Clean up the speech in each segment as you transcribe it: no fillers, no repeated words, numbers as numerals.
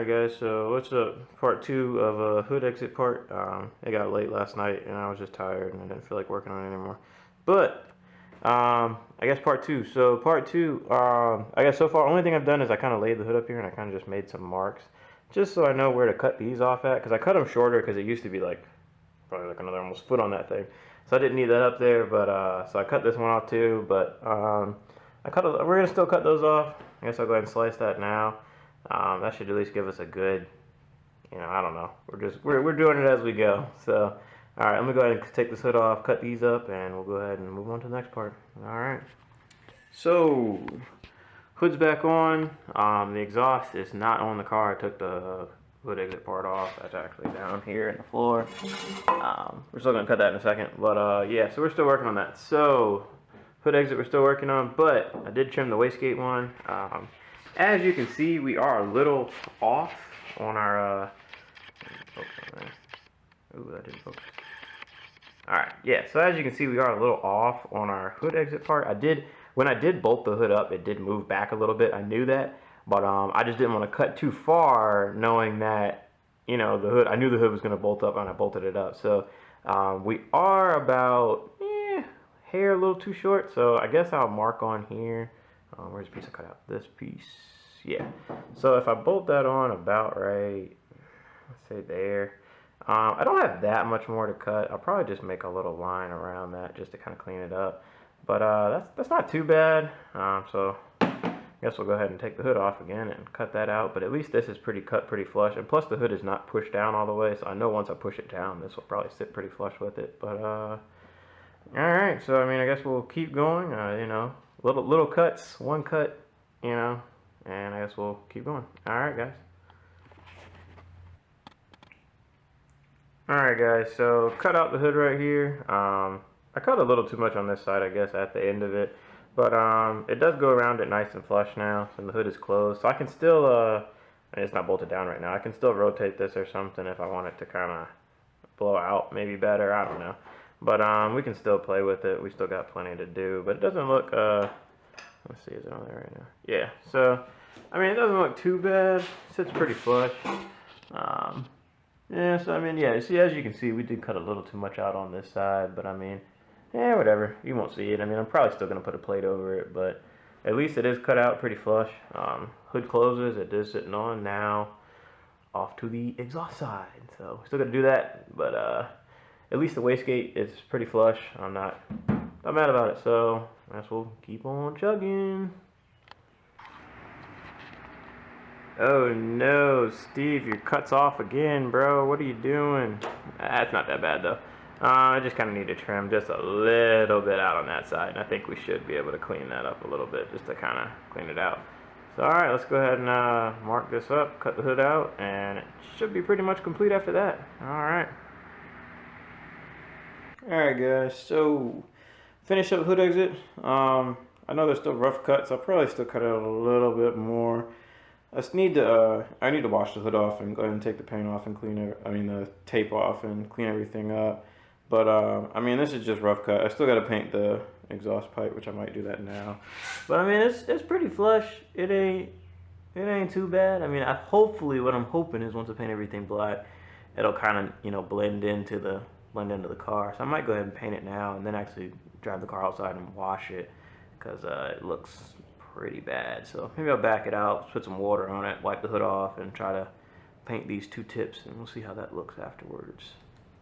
Alright guys, so what's up? Part 2 of a hood exit part. It got late last night and I was just tired and I didn't feel like working on it anymore. But, I guess part 2. So part 2, I guess so far, only thing I've done is I kind of laid the hood up here and I kind of just made some marks. Just so I know where to cut these off at, because I cut them shorter because it used to be like, probably like another almost foot on that thing. So I didn't need that up there, but, so I cut this one off too, but, we're going to still cut those off. I guess I'll go ahead and slice that now. That should at least give us a good, I don't know. We're doing it as we go. So, all right, let me go ahead and take this hood off, cut these up, and we'll go ahead and move on to the next part. All right. So, hood's back on. The exhaust is not on the car. I took the hood exit part off. That's actually down here in the floor. We're still gonna cut that in a second, but yeah. So we're still working on that. So, hood exit we're still working on, but I did trim the wastegate one. As you can see, we are a little off on our, ooh, that didn't focus. Alright, yeah, so as you can see, we are a little off on our hood exit part. When I did bolt the hood up, it did move back a little bit. I knew that, but I just didn't want to cut too far, knowing that, the hood, I knew the hood was going to bolt up, and I bolted it up. So, we are about, hair a little too short, so I guess I'll mark on here. Where's the piece I cut out? This piece, yeah. So if I bolt that on about right, let's say there. I don't have that much more to cut. I'll probably just make a little line around that just to kind of clean it up. But that's not too bad. So I guess we'll go ahead and take the hood off again and cut that out. But at least this is cut pretty flush. And plus the hood is not pushed down all the way, so I know once I push it down, this will probably sit pretty flush with it. But alright, so I mean, I guess we'll keep going. Little cuts, one cut, and I guess we'll keep going. Alright guys. Alright guys, so cut out the hood right here. I cut a little too much on this side, I guess, at the end of it. But it does go around it nice and flush now, and the hood is closed. So I can still, it's not bolted down right now. I can still rotate this or something if I want it to kind of blow out maybe better, I don't know. But we can still play with it. We still got plenty to do. But it doesn't look, let's see, is it on there right now? Yeah, so, I mean, it doesn't look too bad. It sits pretty flush. Yeah, so, I mean, yeah, see, as you can see, we did cut a little too much out on this side. But, I mean, yeah, whatever. You won't see it. I mean, I'm probably still going to put a plate over it. But at least it is cut out pretty flush. Hood closes. It is sitting on now. Off to the exhaust side. So, we're still going to do that. But, at least the wastegate is pretty flush. I'm not mad about it, so I guess we'll keep on chugging. Oh no, Steve, your cut's off again, bro. What are you doing? That's not that bad though. I just kind of need to trim just a little bit out on that side, and I think we should be able to clean that up a little bit just to kind of clean it out. So alright, let's go ahead and mark this up, cut the hood out, and it should be pretty much complete after that. Alright. Alright guys, so finish up hood exit. I know there's still rough cuts. I'll probably still cut out a little bit more. I need to wash the hood off and go ahead and take the paint off and the tape off and clean everything up. But I mean, this is just rough cut. I still got to paint the exhaust pipe, which I might do that now. But I mean, it's pretty flush. It ain't too bad. I mean, hopefully what I'm hoping is once I paint everything black, it'll kind of blend into the car. So I might go ahead and paint it now and then actually drive the car outside and wash it, because it looks pretty bad. So maybe I'll back it out, put some water on it, wipe the hood off, and try to paint these two tips, and we'll see how that looks afterwards.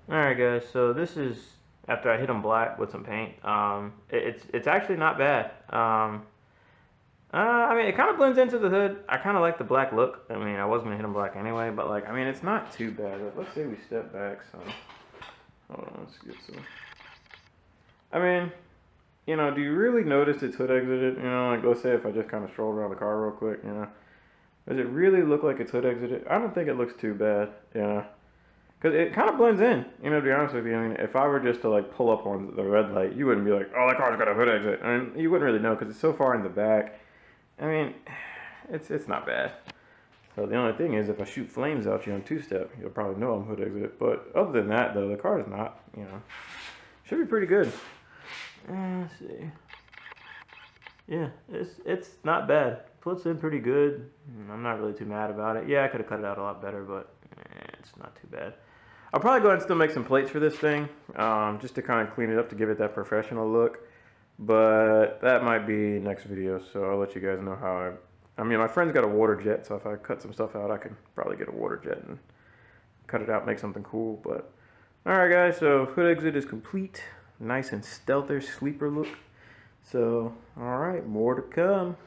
Alright guys, so this is after I hit them black with some paint. It's actually not bad. I mean, it kind of blends into the hood. I kind of like the black look. I mean, I was going to hit them black anyway, but like, I mean, it's not too bad. Let's say we step back some. Hold on, let's get some. I mean, do you really notice it's hood exited? Like, let's say if I just kind of stroll around the car real quick, does it really look like it's hood exited? I don't think it looks too bad, because it kind of blends in, to be honest with you. I mean, if I were just to like pull up on the red light, you wouldn't be like, oh, that car's got a hood exit. I mean, you wouldn't really know because it's so far in the back. I mean, it's not bad. So the only thing is, if I shoot flames out you on two-step, you'll probably know I'm hood exited. But other than that, though, the car is not, should be pretty good. Let's see. Yeah, it's not bad. Puts in pretty good. I'm not really too mad about it. Yeah, I could have cut it out a lot better, but it's not too bad. I'll probably go ahead and still make some plates for this thing, just to kind of clean it up to give it that professional look. But that might be next video, so I'll let you guys know how I mean, my friend's got a water jet, so if I cut some stuff out, I can probably get a water jet and cut it out, make something cool. But alright guys, so hood exit is complete. Nice and stealther sleeper look. So, alright, more to come.